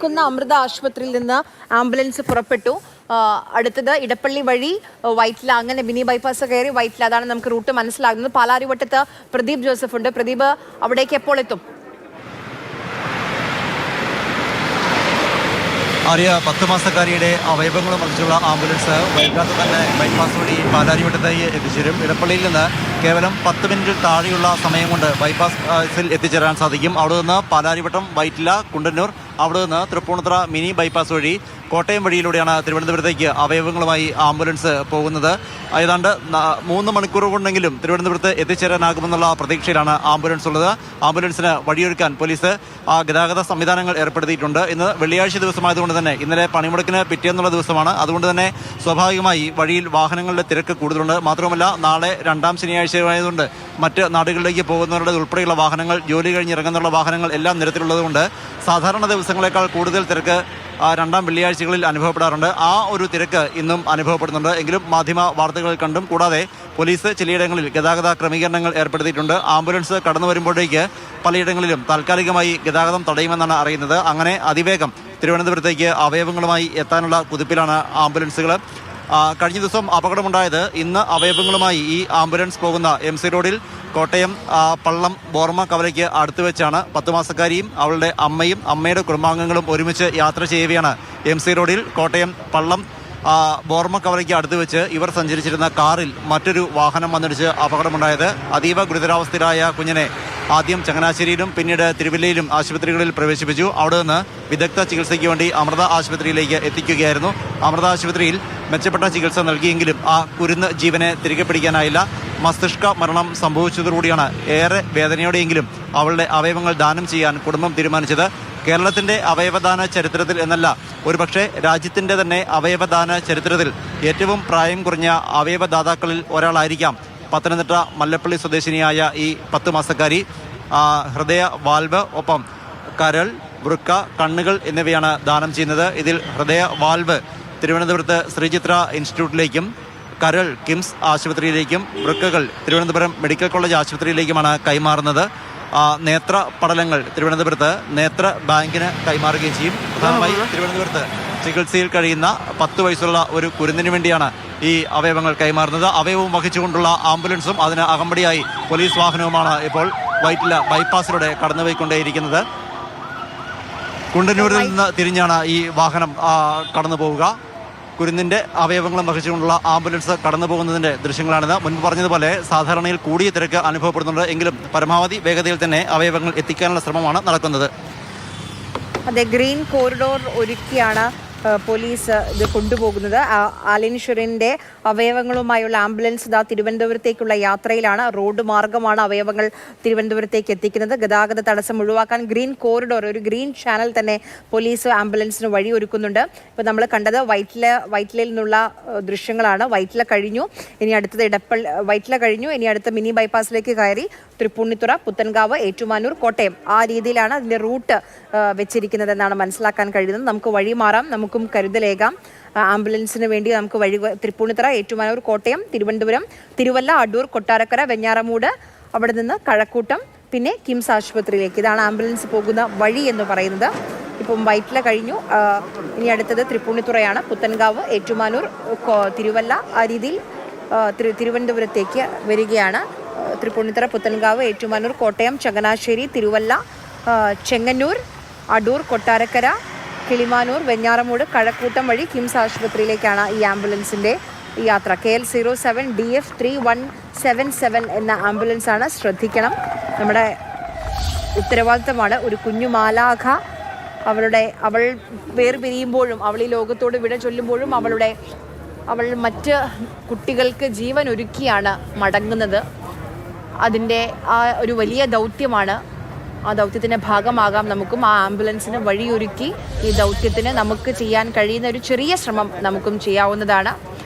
നിൽക്കുന്ന അമൃത ആശുപത്രിയിൽ നിന്ന് ആംബുലൻസ് പുറപ്പെട്ടു. അടുത്തത് ഇടപ്പള്ളി വഴി വൈറ്റില, അങ്ങനെ മിനി ബൈപ്പാസ് കയറി വൈറ്റില. അതാണ് നമുക്ക് റൂട്ട് മനസ്സിലാകുന്നത്. പാലാരിവട്ടത്ത് പ്രദീപ് ജോസഫ് ഉണ്ട്. പ്രദീപ്, അവിടേക്ക് എപ്പോൾ എത്തും? ആര്യ, 10 മാസക്കാരിയുടെ അവയവങ്ങളും മറിച്ചുള്ള ആംബുലൻസ് വൈകാതെ തന്നെ ബൈപ്പാസ് വഴി പാലാരിവട്ടത്തേക്ക് എത്തിച്ചേരും. ഇടപ്പള്ളിയിൽ നിന്ന് കേവലം 10 മിനിറ്റ് താഴെയുള്ള സമയം കൊണ്ട് ബൈപ്പാസിൽ എത്തിച്ചേരാൻ സാധിക്കും. അവിടെ നിന്ന് പാലാരിവട്ടം, വൈറ്റില, കുണ്ടന്നൂർ, അവിടെ നിന്ന് തൃപ്പൂണിത്തുറ മിനി ബൈപ്പാസ് വഴി കോട്ടയം വഴിയിലൂടെയാണ് തിരുവനന്തപുരത്തേക്ക് അവയവങ്ങളുമായി ആംബുലൻസ് പോകുന്നത്. ഏതാണ്ട് 3 മണിക്കൂർ കൊണ്ടെങ്കിലും തിരുവനന്തപുരത്ത് എത്തിച്ചേരാനാകുമെന്നുള്ള പ്രതീക്ഷയിലാണ് ആംബുലൻസ് ഉള്ളത്. ആംബുലൻസിന് വഴിയൊരുക്കാൻ പോലീസ് ഗതാഗത സംവിധാനങ്ങൾ ഏർപ്പെടുത്തിയിട്ടുണ്ട്. ഇന്ന് വെള്ളിയാഴ്ച ദിവസമായതുകൊണ്ട് തന്നെ, ഇന്നലെ പണിമുടക്കിന് പിറ്റേന്നുള്ള ദിവസമാണ്. അതുകൊണ്ട് തന്നെ സ്വാഭാവികമായി വഴിയിൽ വാഹനങ്ങളുടെ തിരക്ക് കൂടുതലുണ്ട്. മാത്രമല്ല, നാളെ 2ാം ശനിയാഴ്ചയായതുകൊണ്ട് മറ്റ് നാടുകളിലേക്ക് പോകുന്നവരുടെ ഉൾപ്പെടെയുള്ള വാഹനങ്ങൾ, ജോലി കഴിഞ്ഞിറങ്ങുന്നുള്ള വാഹനങ്ങൾ എല്ലാം നിരത്തിലുള്ളതുകൊണ്ട് സാധാരണ ദിവസങ്ങളെക്കാൾ കൂടുതൽ തിരക്ക് 2ാം വെള്ളിയാഴ്ചകളിൽ അനുഭവപ്പെടാറുണ്ട്. ആ ഒരു തിരക്ക് ഇന്നും അനുഭവപ്പെടുന്നുണ്ട്. എങ്കിലും മാധ്യമ വാർത്തകൾ കണ്ടും കൂടാതെ പോലീസ് ചിലയിടങ്ങളിൽ ഗതാഗത ക്രമീകരണങ്ങൾ ഏർപ്പെടുത്തിയിട്ടുണ്ട്. ആംബുലൻസ് കടന്നു വരുമ്പോഴേക്ക് പലയിടങ്ങളിലും താൽക്കാലികമായി ഗതാഗതം തടയുമെന്നാണ് അറിയുന്നത്. അങ്ങനെ അതിവേഗം തിരുവനന്തപുരത്തേക്ക് അവയവങ്ങളുമായി എത്താനുള്ള കുതിപ്പിലാണ് ആംബുലൻസുകൾ. കഴിഞ്ഞ ദിവസം അപകടമുണ്ടായത്. ഇന്ന് അവയവങ്ങളുമായി ഈ ആംബുലൻസ് പോകുന്ന MC റോഡിൽ കോട്ടയം പള്ളം ബോർമ കവലയ്ക്ക് അടുത്ത് വെച്ചാണ്. 10 മാസക്കാരിയും അവളുടെ അമ്മയും അമ്മയുടെ കുടുംബാംഗങ്ങളും ഒരുമിച്ച് യാത്ര ചെയ്യുകയാണ്. MC റോഡിൽ കോട്ടയം പള്ളം ബോർമ കവലയ്ക്ക് അടുത്ത് വെച്ച് ഇവർ സഞ്ചരിച്ചിരുന്ന കാറിൽ മറ്റൊരു വാഹനം വന്നിടിച്ച് അപകടമുണ്ടായത്. അതീവ ഗുരുതരാവസ്ഥയിലായ കുഞ്ഞിനെ ആദ്യം ചങ്ങനാശ്ശേരിയിലും പിന്നീട് തിരുവല്ലയിലും ആശുപത്രികളിൽ പ്രവേശിപ്പിച്ചു. അവിടെ നിന്ന് വിദഗ്ധ ചികിത്സയ്ക്ക് വേണ്ടി അമൃത ആശുപത്രിയിലേക്ക് എത്തിക്കുകയായിരുന്നു. അമൃത ആശുപത്രിയിൽ മെച്ചപ്പെട്ട ചികിത്സ നൽകിയെങ്കിലും ആ കുരുന്ന് ജീവനെ തിരികെ പിടിക്കാനായില്ല. മസ്തിഷ്ക മരണം സംഭവിച്ചതോടുകൂടിയാണ് ഏറെ വേദനയോടെയെങ്കിലും അവളുടെ അവയവങ്ങൾ ദാനം ചെയ്യാൻ കുടുംബം തീരുമാനിച്ചത്. കേരളത്തിൻ്റെ അവയവദാന ചരിത്രത്തിൽ എന്നല്ല, ഒരുപക്ഷെ രാജ്യത്തിൻ്റെ തന്നെ അവയവദാന ചരിത്രത്തിൽ ഏറ്റവും പ്രായം കുറഞ്ഞ അവയവദാതാക്കളിൽ ഒരാളായിരിക്കാം പത്തനംതിട്ട മല്ലപ്പള്ളി സ്വദേശിനിയായ ഈ 10 മാസക്കാരി. ഹൃദയ വാൽവ്, ഒപ്പം കരൾ, വൃക്ക, കണ്ണുകൾ എന്നിവയാണ് ദാനം ചെയ്യുന്നത്. ഇതിൽ ഹൃദയ വാൽവ് തിരുവനന്തപുരത്ത് ശ്രീചിത്ര ഇൻസ്റ്റിറ്റ്യൂട്ടിലേക്കും കരൾ കിംസ് ആശുപത്രിയിലേക്കും വൃക്കകൾ തിരുവനന്തപുരം മെഡിക്കൽ കോളേജ് ആശുപത്രിയിലേക്കുമാണ് കൈമാറുന്നത്. നേത്ര പടലങ്ങൾ തിരുവനന്തപുരത്ത് നേത്ര ബാങ്കിന് കൈമാറുകയും ചെയ്യും. പ്രധാനമായി തിരുവനന്തപുരത്ത് ചികിത്സയിൽ കഴിയുന്ന 10 വയസ്സുള്ള ഒരു കുരുന്നിന് വേണ്ടിയാണ് ഈ അവയവങ്ങൾ കൈമാറുന്നത്. അവയവവും വഹിച്ചുകൊണ്ടുള്ള ആംബുലൻസും അതിന് അകമ്പടിയായി പോലീസ് വാഹനവുമാണ് ഇപ്പോൾ വൈറ്റില ബൈപ്പാസിലൂടെ കടന്നുപോയിക്കൊണ്ടേയിരിക്കുന്നത്. കുണ്ടന്നൂരിൽ നിന്ന് തിരിഞ്ഞാണ് ഈ വാഹനം കടന്നു പോവുക. കുരുന്നിൻ്റെ അവയവങ്ങളും വഹിച്ചുകൊണ്ടുള്ള ആംബുലൻസ് കടന്നു പോകുന്നതിൻ്റെ ദൃശ്യങ്ങളാണിത്. മുൻപ് പറഞ്ഞതുപോലെ സാധാരണയിൽ കൂടിയ തിരക്ക് അനുഭവപ്പെടുന്നുണ്ട്. എങ്കിലും പരമാവധി വേഗതയിൽ തന്നെ അവയവങ്ങൾ എത്തിക്കാനുള്ള ശ്രമമാണ് നടക്കുന്നത്. അതെ, ഗ്രീൻ കോറിഡോർ ഒരുക്കിയാണ് പോലീസ് ഇത് കൊണ്ടുപോകുന്നത്. ആലിൻ ഷുറിൻ്റെ അവയവങ്ങളുമായുള്ള ആംബുലൻസ് ഇതാ തിരുവനന്തപുരത്തേക്കുള്ള യാത്രയിലാണ്. റോഡ് മാർഗമാണ് അവയവങ്ങൾ തിരുവനന്തപുരത്തേക്ക് എത്തിക്കുന്നത്. ഗതാഗത തടസ്സം ഒഴിവാക്കാൻ ഗ്രീൻ കോറിഡോർ, ഒരു ഗ്രീൻ ചാനൽ തന്നെ പോലീസ് ആംബുലൻസിന് വഴി ഒരുക്കുന്നുണ്ട്. ഇപ്പോൾ നമ്മൾ കണ്ടത് വൈറ്റിലയിൽ നിന്നുള്ള ദൃശ്യങ്ങളാണ്. വൈറ്റില കഴിഞ്ഞു, ഇനി അടുത്തത് വൈറ്റില കഴിഞ്ഞു, ഇനി അടുത്ത മിനി ബൈപ്പാസിലേക്ക് കയറി തൃപ്പൂണിത്തുറ, പുത്തൻകാവ്, ഏറ്റുമാനൂർ, കോട്ടയം, ആ രീതിയിലാണ് അതിൻ്റെ റൂട്ട് വെച്ചിരിക്കുന്നത് എന്നാണ് മനസ്സിലാക്കാൻ കഴിയുന്നത്. നമുക്ക് വഴി മാറാം, നമുക്കും കരുതലേകാം. ആംബുലൻസിന് വേണ്ടി നമുക്ക് വഴി തൃപ്പൂണിത്തുറ, ഏറ്റുമാനൂർ, കോട്ടയം, തിരുവനന്തപുരം, തിരുവല്ല, അടൂർ, കൊട്ടാരക്കര, വെഞ്ഞാറമൂട്, അവിടെ നിന്ന് കഴക്കൂട്ടം, പിന്നെ കിംസ് ആശുപത്രിയിലേക്ക്. ഇതാണ് ആംബുലൻസ് പോകുന്ന വഴി എന്ന് പറയുന്നത്. ഇപ്പം വൈറ്റില കഴിഞ്ഞു, ഇനി അടുത്തത് തൃപ്പൂണിത്തുറയാണ്. പുത്തൻകാവ്, ഏറ്റുമാനൂർ, തിരുവല്ല, ആ രീതിയിൽ തിരുവനന്തപുരത്തേക്ക് വരികയാണ്. തൃപ്പൂണിത്തുറ, പുത്തൻകാവ്, ഏറ്റുമാനൂർ, കോട്ടയം, ചങ്ങനാശ്ശേരി, തിരുവല്ല, ചെങ്ങന്നൂർ, അടൂർ, കൊട്ടാരക്കര, കിളിമാനൂർ, വെഞ്ഞാറമൂട്, കഴക്കൂട്ടം വഴി കിംസ് ആശുപത്രിയിലേക്കാണ് ഈ ആംബുലൻസിൻ്റെ യാത്ര. KL07 DF 3177 എന്ന ആംബുലൻസാണ്. ശ്രദ്ധിക്കണം, നമ്മുടെ ഉത്തരവാദിത്തമാണ്. ഒരു കുഞ്ഞു മാലാഖ അവൾ വേർപിരിയുമ്പോഴും, അവൾ ഈ ലോകത്തോട് വിട ചൊല്ലുമ്പോഴും അവൾ മറ്റ് കുട്ടികൾക്ക് ജീവൻ ഒരുക്കിയാണ് മടങ്ങുന്നത്. അതിൻ്റെ ആ ഒരു വലിയ ദൗത്യമാണ്. ആ ദൗത്യത്തിൻ്റെ ഭാഗമാകാം നമുക്കും. ആ ആംബുലൻസിന് വഴിയൊരുക്കി ഈ ദൗത്യത്തിന് നമുക്ക് ചെയ്യാൻ കഴിയുന്ന ഒരു ചെറിയ ശ്രമം നമുക്കും ചെയ്യാവുന്നതാണ്.